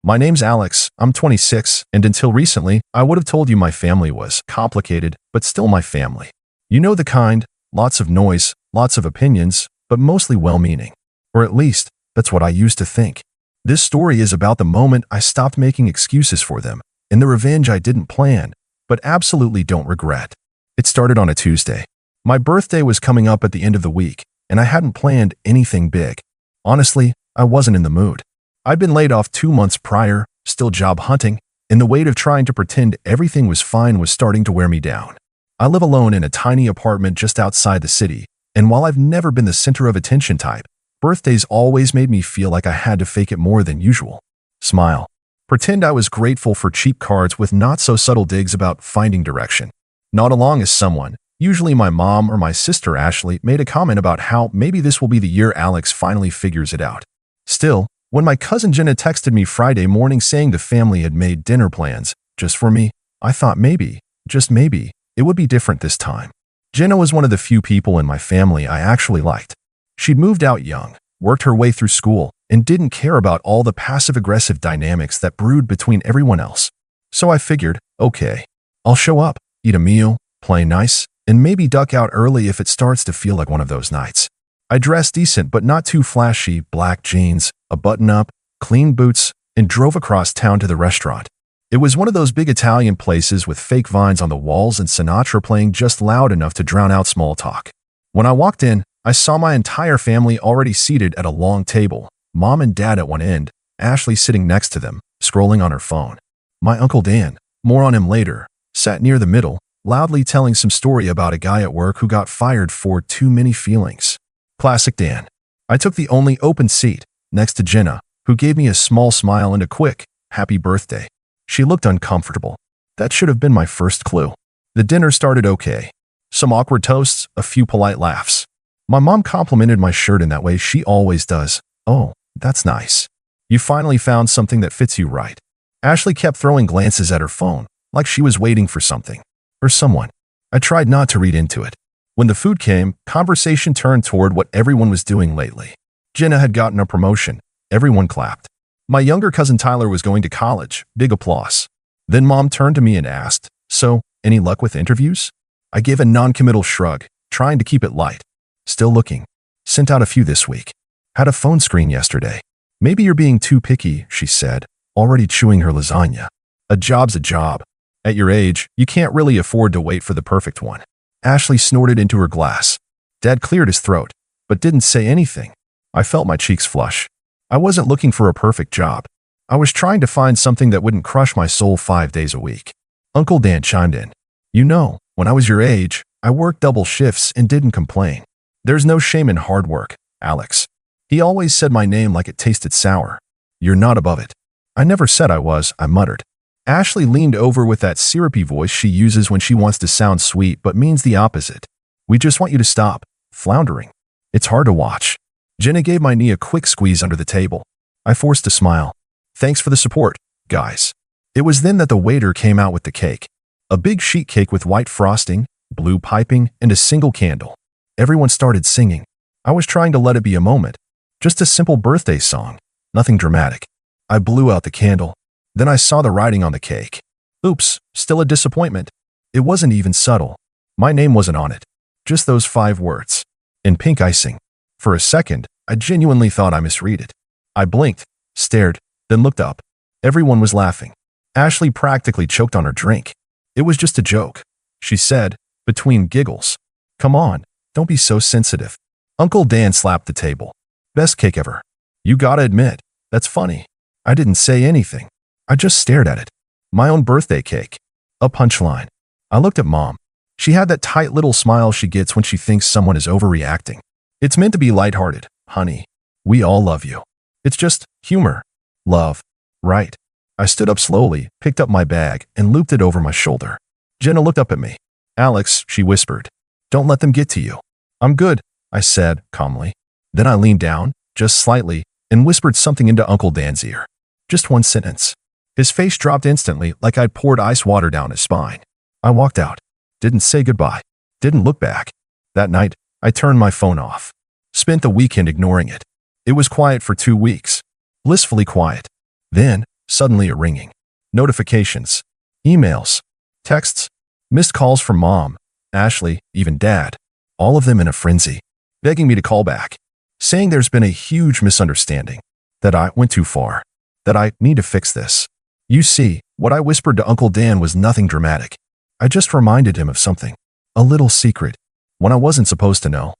My name's Alex, I'm 26, and until recently, I would have told you my family was complicated, but still my family. You know the kind, lots of noise, lots of opinions, but mostly well-meaning. Or at least, that's what I used to think. This story is about the moment I stopped making excuses for them, and the revenge I didn't plan, but absolutely don't regret. It started on a Tuesday. My birthday was coming up at the end of the week, and I hadn't planned anything big. Honestly, I wasn't in the mood. I'd been laid off 2 months prior, still job hunting, and the weight of trying to pretend everything was fine was starting to wear me down. I live alone in a tiny apartment just outside the city, and while I've never been the center of attention type, birthdays always made me feel like I had to fake it more than usual. Smile. Pretend I was grateful for cheap cards with not-so-subtle digs about finding direction. Nod along as someone, usually my mom or my sister Ashley, made a comment about how maybe this will be the year Alex finally figures it out. Still, when my cousin Jenna texted me Friday morning saying the family had made dinner plans, just for me, I thought maybe, just maybe, it would be different this time. Jenna was one of the few people in my family I actually liked. She'd moved out young, worked her way through school, and didn't care about all the passive-aggressive dynamics that brewed between everyone else. So I figured, okay, I'll show up, eat a meal, play nice, and maybe duck out early if it starts to feel like one of those nights. I dressed decent but not too flashy, black jeans, a button-up, clean boots, and drove across town to the restaurant. It was one of those big Italian places with fake vines on the walls and Sinatra playing just loud enough to drown out small talk. When I walked in, I saw my entire family already seated at a long table, Mom and Dad at one end, Ashley sitting next to them, scrolling on her phone. My Uncle Dan, more on him later, sat near the middle, loudly telling some story about a guy at work who got fired for too many feelings. Classic Dan. I took the only open seat, next to Jenna, who gave me a small smile and a quick, happy birthday. She looked uncomfortable. That should have been my first clue. The dinner started okay. Some awkward toasts, a few polite laughs. My mom complimented my shirt in that way she always does. Oh, that's nice. You finally found something that fits you right. Ashley kept throwing glances at her phone, like she was waiting for something. Or someone. I tried not to read into it. When the food came, conversation turned toward what everyone was doing lately. Jenna had gotten a promotion. Everyone clapped. My younger cousin Tyler was going to college. Big applause. Then Mom turned to me and asked, "So, any luck with interviews?" I gave a non-committal shrug, trying to keep it light. "Still looking. Sent out a few this week. Had a phone screen yesterday." "Maybe you're being too picky," she said, already chewing her lasagna. "A job's a job. At your age, you can't really afford to wait for the perfect one." Ashley snorted into her glass. Dad cleared his throat, but didn't say anything. I felt my cheeks flush. I wasn't looking for a perfect job. I was trying to find something that wouldn't crush my soul 5 days a week. Uncle Dan chimed in. "You know, when I was your age, I worked double shifts and didn't complain. There's no shame in hard work, Alex." He always said my name like it tasted sour. "You're not above it." "I never said I was," I muttered. Ashley leaned over with that syrupy voice she uses when she wants to sound sweet but means the opposite. "We just want you to stop floundering. It's hard to watch." Jenna gave my knee a quick squeeze under the table. I forced a smile. "Thanks for the support, guys." It was then that the waiter came out with the cake. A big sheet cake with white frosting, blue piping, and a single candle. Everyone started singing. I was trying to let it be a moment. Just a simple birthday song. Nothing dramatic. I blew out the candle. Then I saw the writing on the cake. Oops, still a disappointment. It wasn't even subtle. My name wasn't on it. Just those 5 words. In pink icing. For a second, I genuinely thought I misread it. I blinked, stared, then looked up. Everyone was laughing. Ashley practically choked on her drink. "It was just a joke," she said, between giggles. "Come on, don't be so sensitive." Uncle Dan slapped the table. "Best cake ever. You gotta admit, that's funny." I didn't say anything. I just stared at it. My own birthday cake. A punchline. I looked at Mom. She had that tight little smile she gets when she thinks someone is overreacting. "It's meant to be lighthearted, honey. We all love you. It's just humor. Love. Right?" I stood up slowly, picked up my bag, and looped it over my shoulder. Jenna looked up at me. "Alex," she whispered. "Don't let them get to you." "I'm good," I said, calmly. Then I leaned down, just slightly, and whispered something into Uncle Dan's ear. Just one sentence. His face dropped instantly, like I'd poured ice water down his spine. I walked out. Didn't say goodbye. Didn't look back. That night, I turned my phone off. Spent the weekend ignoring it. It was quiet for 2 weeks. Blissfully quiet. Then, Suddenly a ringing. Notifications. Emails. Texts. Missed calls from Mom, Ashley, even Dad. All of them in a frenzy, begging me to call back, saying there's been a huge misunderstanding, that I went too far, that I need to fix this. You see, what I whispered to Uncle Dan was nothing dramatic. I just reminded him of something, a little secret, when I wasn't supposed to know.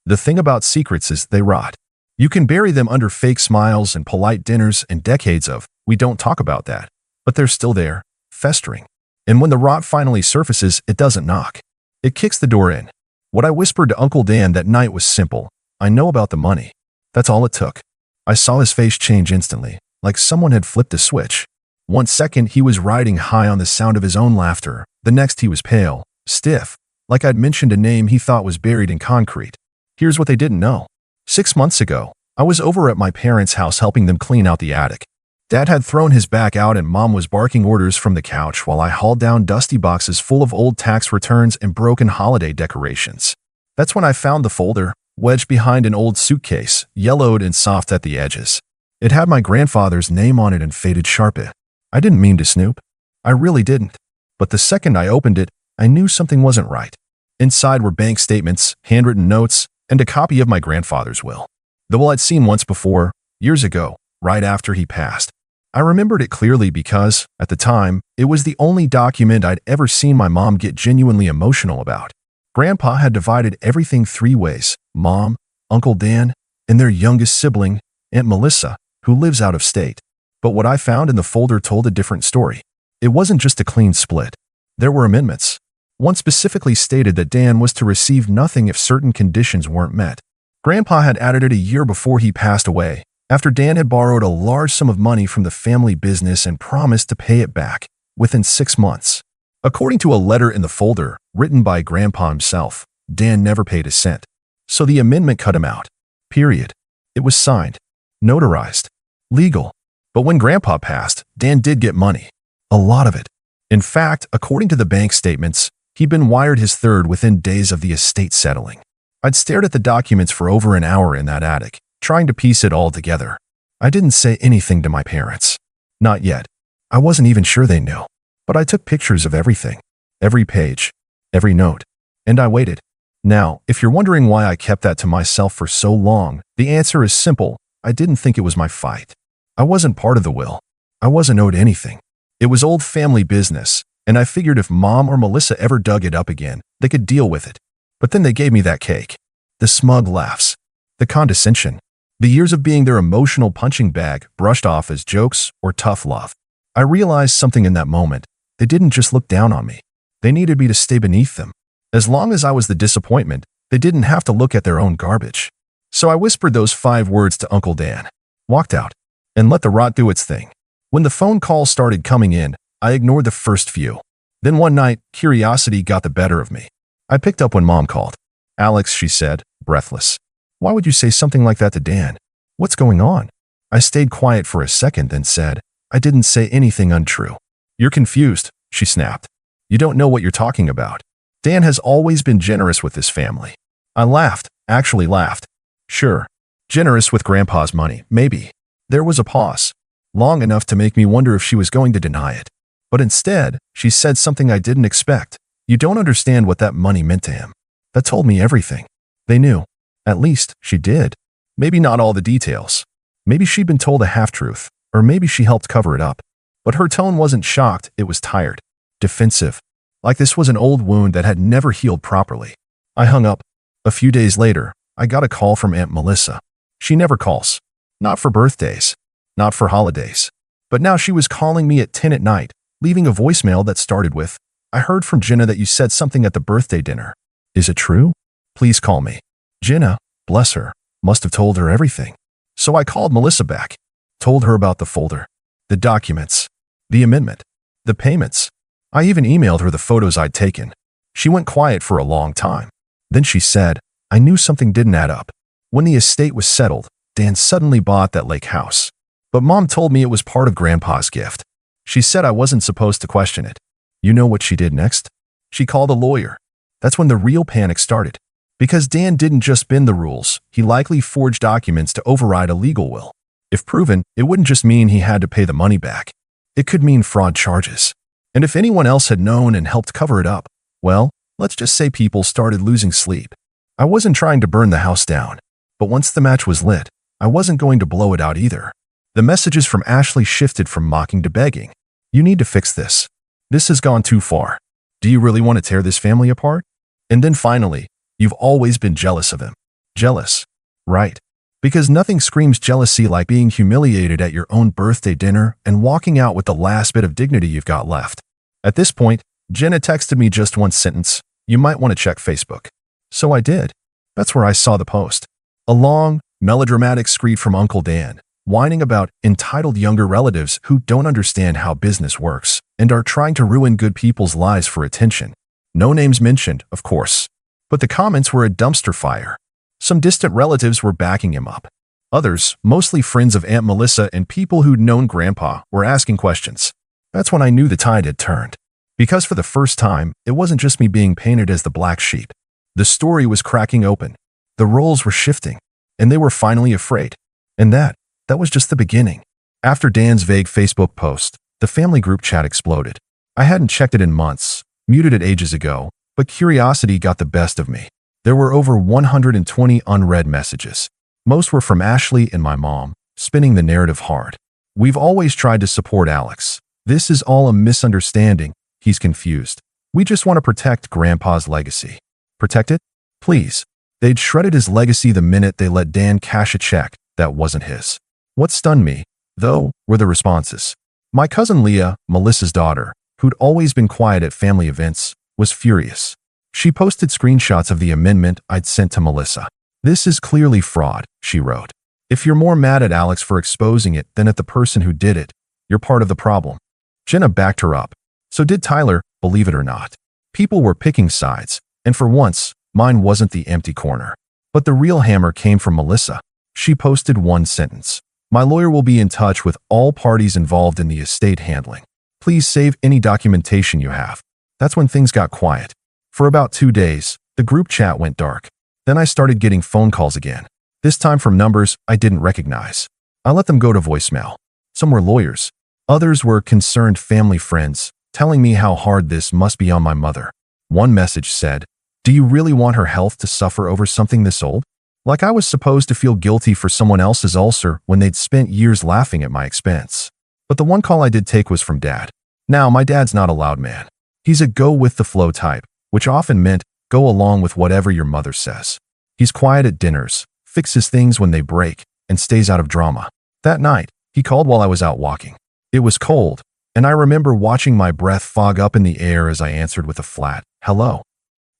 The thing about secrets is they rot. You can bury them under fake smiles and polite dinners and decades of, we don't talk about that, but they're still there, festering. And when the rot finally surfaces, it doesn't knock. It kicks the door in. What I whispered to Uncle Dan that night was simple. I know about the money. That's all it took. I saw his face change instantly, like someone had flipped a switch. 1 second, he was riding high on the sound of his own laughter. The next, he was pale, stiff, like I'd mentioned a name he thought was buried in concrete. Here's what they didn't know. 6 months ago, I was over at my parents' house helping them clean out the attic. Dad had thrown his back out and Mom was barking orders from the couch while I hauled down dusty boxes full of old tax returns and broken holiday decorations. That's when I found the folder, wedged behind an old suitcase, yellowed and soft at the edges. It had my grandfather's name on it in faded Sharpie. I didn't mean to snoop. I really didn't. But the second I opened it, I knew something wasn't right. Inside were bank statements, handwritten notes, and a copy of my grandfather's will. The will I'd seen once before, years ago, right after he passed. I remembered it clearly because, at the time, it was the only document I'd ever seen my mom get genuinely emotional about. Grandpa had divided everything 3 ways: Mom, Uncle Dan, and their youngest sibling, Aunt Melissa, who lives out of state. But what I found in the folder told a different story. It wasn't just a clean split. There were amendments. One specifically stated that Dan was to receive nothing if certain conditions weren't met. Grandpa had added it a year before he passed away, after Dan had borrowed a large sum of money from the family business and promised to pay it back within 6 months. According to a letter in the folder, written by Grandpa himself, Dan never paid a cent. So the amendment cut him out. Period. It was signed, notarized, legal. But when Grandpa passed, Dan did get money. A lot of it. In fact, according to the bank statements, he'd been wired his third within days of the estate settling. I'd stared at the documents for over an hour in that attic, trying to piece it all together. I didn't say anything to my parents. Not yet. I wasn't even sure they knew. But I took pictures of everything. Every page. Every note. And I waited. Now, if you're wondering why I kept that to myself for so long, the answer is simple. I didn't think it was my fight. I wasn't part of the will. I wasn't owed anything. It was old family business, and I figured if Mom or Melissa ever dug it up again, they could deal with it. But then they gave me that cake. The smug laughs. The condescension. The years of being their emotional punching bag brushed off as jokes or tough love. I realized something in that moment. They didn't just look down on me. They needed me to stay beneath them. As long as I was the disappointment, they didn't have to look at their own garbage. So I whispered those 5 words to Uncle Dan, walked out, and let the rot do its thing. When the phone calls started coming in, I ignored the first few. Then one night, curiosity got the better of me. I picked up when Mom called. "Alex," she said, breathless. "Why would you say something like that to Dan? What's going on?" I stayed quiet for a second, then said, "I didn't say anything untrue." "You're confused," she snapped. "You don't know what you're talking about. Dan has always been generous with his family." I laughed, actually laughed. "Sure. Generous with Grandpa's money, maybe." There was a pause, long enough to make me wonder if she was going to deny it. But instead, she said something I didn't expect. "You don't understand what that money meant to him." That told me everything. They knew. At least, she did. Maybe not all the details. Maybe she'd been told a half-truth, or maybe she helped cover it up. But her tone wasn't shocked, it was tired. Defensive. Like this was an old wound that had never healed properly. I hung up. A few days later, I got a call from Aunt Melissa. She never calls. Not for birthdays. Not for holidays. But now she was calling me at 10 at night, leaving a voicemail that started with, "I heard from Jenna that you said something at the birthday dinner. Is it true? Please call me." Jenna, bless her, must have told her everything. So I called Melissa back, told her about the folder, the documents, the amendment, the payments. I even emailed her the photos I'd taken. She went quiet for a long time. Then she said, "I knew something didn't add up. When the estate was settled, Dan suddenly bought that lake house. But Mom told me it was part of Grandpa's gift. She said I wasn't supposed to question it." You know what she did next? She called a lawyer. That's when the real panic started. Because Dan didn't just bend the rules, he likely forged documents to override a legal will. If proven, it wouldn't just mean he had to pay the money back. It could mean fraud charges. And if anyone else had known and helped cover it up, well, let's just say people started losing sleep. I wasn't trying to burn the house down, but once the match was lit, I wasn't going to blow it out either. The messages from Ashley shifted from mocking to begging. You need to fix this. This has gone too far. Do you really want to tear this family apart? And then finally, you've always been jealous of him. Jealous. Right. Because nothing screams jealousy like being humiliated at your own birthday dinner and walking out with the last bit of dignity you've got left. At this point, Jenna texted me just one sentence, "You might want to check Facebook." So I did. That's where I saw the post. A long, melodramatic screed from Uncle Dan, whining about entitled younger relatives who don't understand how business works and are trying to ruin good people's lives for attention. No names mentioned, of course. But the comments were a dumpster fire. Some distant relatives were backing him up. Others, mostly friends of Aunt Melissa and people who'd known Grandpa, were asking questions. That's when I knew the tide had turned. Because for the first time, it wasn't just me being painted as the black sheep. The story was cracking open. The roles were shifting, and they were finally afraid. And that was just the beginning. After Dan's vague Facebook post, the family group chat exploded. I hadn't checked it in months, muted it ages ago, but curiosity got the best of me. There were over 120 unread messages. Most were from Ashley and my mom, spinning the narrative hard. We've always tried to support Alex. This is all a misunderstanding. He's confused. We just want to protect Grandpa's legacy. Protect it? Please. They'd shredded his legacy the minute they let Dan cash a check that wasn't his. What stunned me, though, were the responses. My cousin Leah, Melissa's daughter, who'd always been quiet at family events, was furious. She posted screenshots of the amendment I'd sent to Melissa. "This is clearly fraud," she wrote. "If you're more mad at Alex for exposing it than at the person who did it, you're part of the problem." Jenna backed her up. So did Tyler, believe it or not. People were picking sides, and for once, mine wasn't the empty corner. But the real hammer came from Melissa. She posted one sentence. "My lawyer will be in touch with all parties involved in the estate handling. Please save any documentation you have." That's when things got quiet. For about 2 days, the group chat went dark. Then I started getting phone calls again, this time from numbers I didn't recognize. I let them go to voicemail. Some were lawyers. Others were concerned family friends, telling me how hard this must be on my mother. One message said, "Do you really want her health to suffer over something this old?" Like I was supposed to feel guilty for someone else's ulcer when they'd spent years laughing at my expense. But the one call I did take was from Dad. Now, my dad's not a loud man. He's a go-with-the-flow type, which often meant go along with whatever your mother says. He's quiet at dinners, fixes things when they break, and stays out of drama. That night, he called while I was out walking. It was cold, and I remember watching my breath fog up in the air as I answered with a flat, "Hello."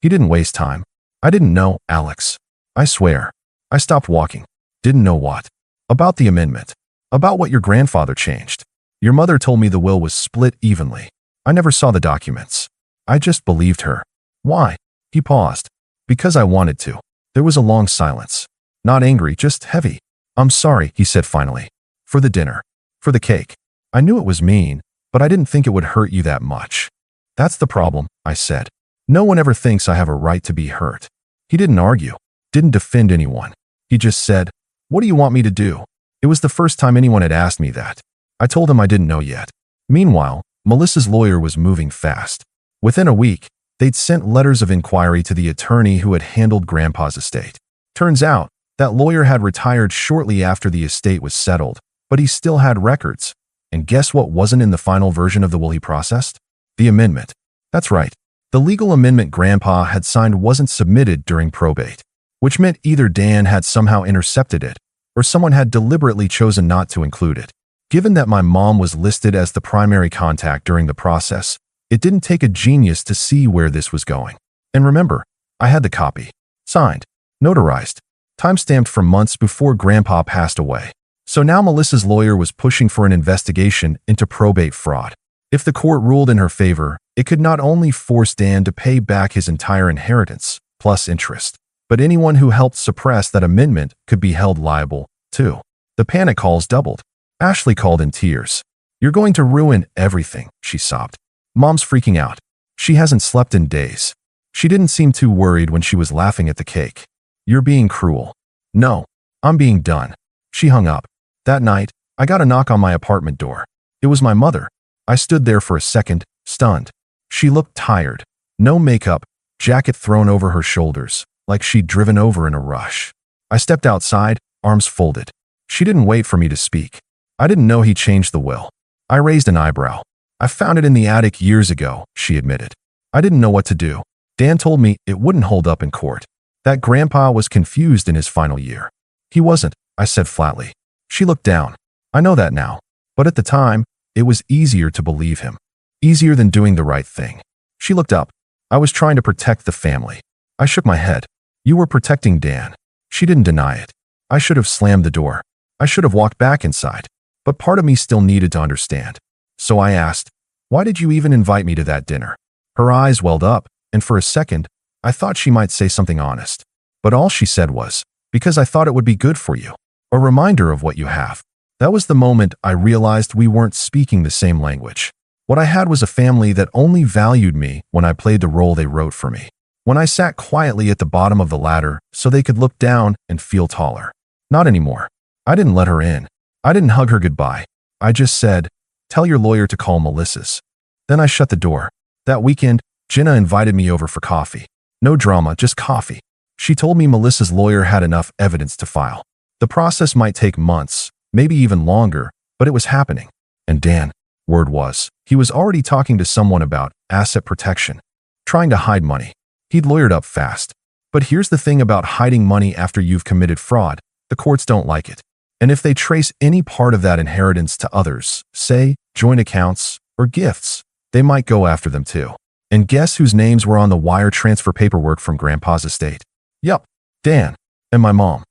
He didn't waste time. "I didn't know, Alex. I swear." I stopped walking. Didn't know what. About the amendment. About what your grandfather changed. Your mother told me the will was split evenly. I never saw the documents. I just believed her. Why? He paused. Because I wanted to. There was a long silence. Not angry, just heavy. "I'm sorry," he said finally. "For the dinner. For the cake. I knew it was mean, but I didn't think it would hurt you that much." "That's the problem," I said. "No one ever thinks I have a right to be hurt." He didn't argue. Didn't defend anyone. He just said, "What do you want me to do?" It was the first time anyone had asked me that. I told him I didn't know yet. Meanwhile, Melissa's lawyer was moving fast. Within a week, they'd sent letters of inquiry to the attorney who had handled Grandpa's estate. Turns out, that lawyer had retired shortly after the estate was settled, but he still had records. And guess what wasn't in the final version of the will he processed? The amendment. That's right. The legal amendment Grandpa had signed wasn't submitted during probate, which meant either Dan had somehow intercepted it, or someone had deliberately chosen not to include it. Given that my mom was listed as the primary contact during the process, it didn't take a genius to see where this was going. And remember, I had the copy. Signed. Notarized. Timestamped from months before Grandpa passed away. So now Melissa's lawyer was pushing for an investigation into probate fraud. If the court ruled in her favor, it could not only force Dan to pay back his entire inheritance, plus interest, but anyone who helped suppress that amendment could be held liable, too. The panic calls doubled. Ashley called in tears. "You're going to ruin everything," she sobbed. Mom's freaking out. She hasn't slept in days. She didn't seem too worried when she was laughing at the cake. "You're being cruel." "No, I'm being done." She hung up. That night, I got a knock on my apartment door. It was my mother. I stood there for a second, stunned. She looked tired. No makeup, jacket thrown over her shoulders, like she'd driven over in a rush. I stepped outside, arms folded. She didn't wait for me to speak. I didn't know he changed the will. I raised an eyebrow. I found it in the attic years ago, she admitted. I didn't know what to do. Dan told me it wouldn't hold up in court. That Grandpa was confused in his final year. He wasn't, I said flatly. She looked down. I know that now. But at the time, it was easier to believe him. Easier than doing the right thing. She looked up. I was trying to protect the family. I shook my head. You were protecting Dan. She didn't deny it. I should have slammed the door. I should have walked back inside. But part of me still needed to understand. So I asked, why did you even invite me to that dinner? Her eyes welled up, and for a second, I thought she might say something honest. But all she said was, because I thought it would be good for you. A reminder of what you have. That was the moment I realized we weren't speaking the same language. What I had was a family that only valued me when I played the role they wrote for me. When I sat quietly at the bottom of the ladder so they could look down and feel taller. Not anymore. I didn't let her in. I didn't hug her goodbye. I just said, tell your lawyer to call Melissa's. Then I shut the door. That weekend, Jenna invited me over for coffee. No drama, just coffee. She told me Melissa's lawyer had enough evidence to file. The process might take months, maybe even longer, but it was happening. And Dan, word was, he was already talking to someone about asset protection, trying to hide money. He'd lawyered up fast. But here's the thing about hiding money after you've committed fraud. The courts don't like it. And if they trace any part of that inheritance to others, say, joint accounts or gifts, they might go after them too. And guess whose names were on the wire transfer paperwork from Grandpa's estate? Yup, Dan and my mom.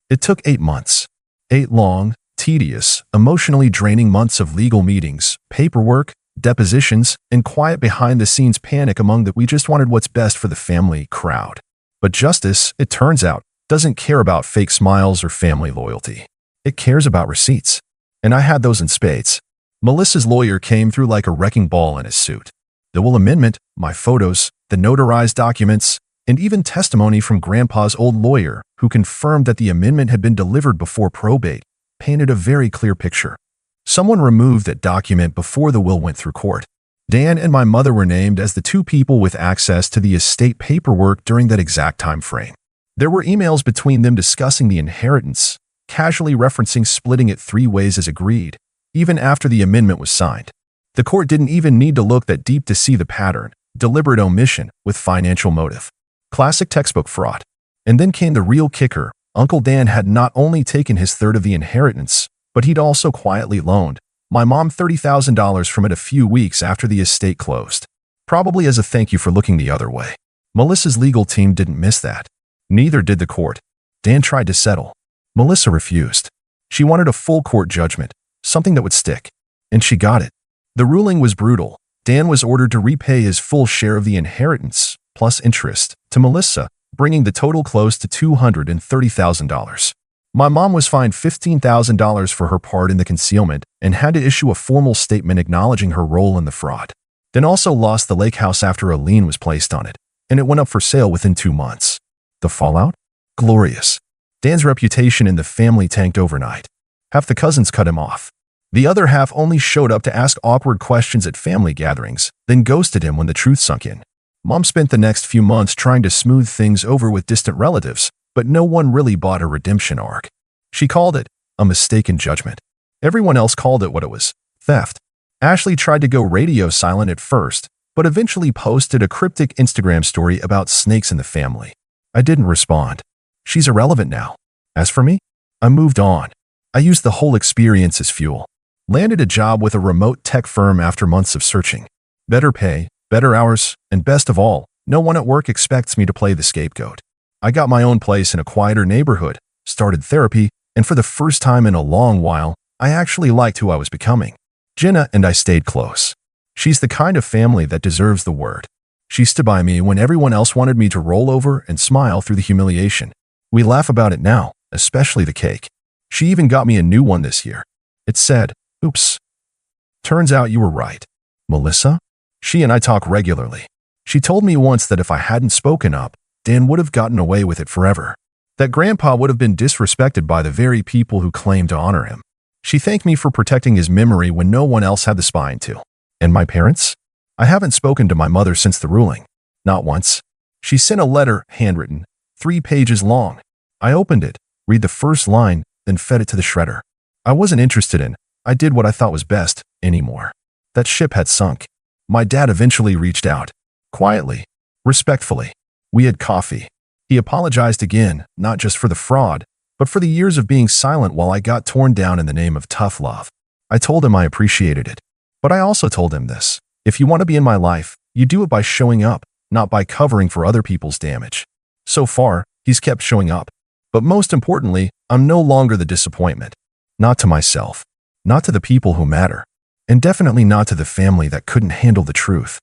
It took 8 months. 8 long, tedious, emotionally draining months of legal meetings, paperwork, depositions, and quiet behind-the-scenes panic among the "we just wanted what's best for the family" crowd. But justice, it turns out, doesn't care about fake smiles or family loyalty. It cares about receipts. And I had those in spades. Melissa's lawyer came through like a wrecking ball in his suit. The will amendment, my photos, the notarized documents, and even testimony from Grandpa's old lawyer, who confirmed that the amendment had been delivered before probate, painted a very clear picture. Someone removed that document before the will went through court. Dan and my mother were named as the 2 people with access to the estate paperwork during that exact time frame. There were emails between them discussing the inheritance, casually referencing splitting it 3 ways as agreed, even after the amendment was signed. The court didn't even need to look that deep to see the pattern: deliberate omission with financial motive. Classic textbook fraud. And then came the real kicker. Uncle Dan had not only taken his third of the inheritance, but he'd also quietly loaned my mom $30,000 from it a few weeks after the estate closed. Probably as a thank you for looking the other way. Melissa's legal team didn't miss that. Neither did the court. Dan tried to settle. Melissa refused. She wanted a full court judgment, something that would stick. And she got it. The ruling was brutal. Dan was ordered to repay his full share of the inheritance, plus interest, to Melissa, bringing the total close to $230,000. My mom was fined $15,000 for her part in the concealment and had to issue a formal statement acknowledging her role in the fraud. Dan also lost the lake house after a lien was placed on it, and it went up for sale within 2 months. The fallout? Glorious. Dan's reputation in the family tanked overnight. Half the cousins cut him off. The other half only showed up to ask awkward questions at family gatherings, then ghosted him when the truth sunk in. Mom spent the next few months trying to smooth things over with distant relatives, but no one really bought a redemption arc. She called it a mistaken judgment. Everyone else called it what it was: theft. Ashley tried to go radio silent at first, but eventually posted a cryptic Instagram story about snakes in the family. I didn't respond. She's irrelevant now. As for me, I moved on. I used the whole experience as fuel. Landed a job with a remote tech firm after months of searching. Better pay, better hours, and best of all, no one at work expects me to play the scapegoat. I got my own place in a quieter neighborhood, started therapy, and for the first time in a long while, I actually liked who I was becoming. Jenna and I stayed close. She's the kind of family that deserves the word. She stood by me when everyone else wanted me to roll over and smile through the humiliation. We laugh about it now, especially the cake. She even got me a new one this year. It said, "Oops. Turns out you were right." Melissa? She and I talk regularly. She told me once that if I hadn't spoken up, Dan would have gotten away with it forever. That Grandpa would have been disrespected by the very people who claimed to honor him. She thanked me for protecting his memory when no one else had the spine to. And my parents? I haven't spoken to my mother since the ruling. Not once. She sent a letter, handwritten, 3 pages long. I opened it, read the first line, then fed it to the shredder. I wasn't interested in, I did what I thought was best, anymore. That ship had sunk. My dad eventually reached out. Quietly. Respectfully. We had coffee. He apologized again, not just for the fraud, but for the years of being silent while I got torn down in the name of tough love. I told him I appreciated it. But I also told him this. If you want to be in my life, you do it by showing up, not by covering for other people's damage. So far, he's kept showing up. But most importantly, I'm no longer the disappointment. Not to myself. Not to the people who matter. And definitely not to the family that couldn't handle the truth.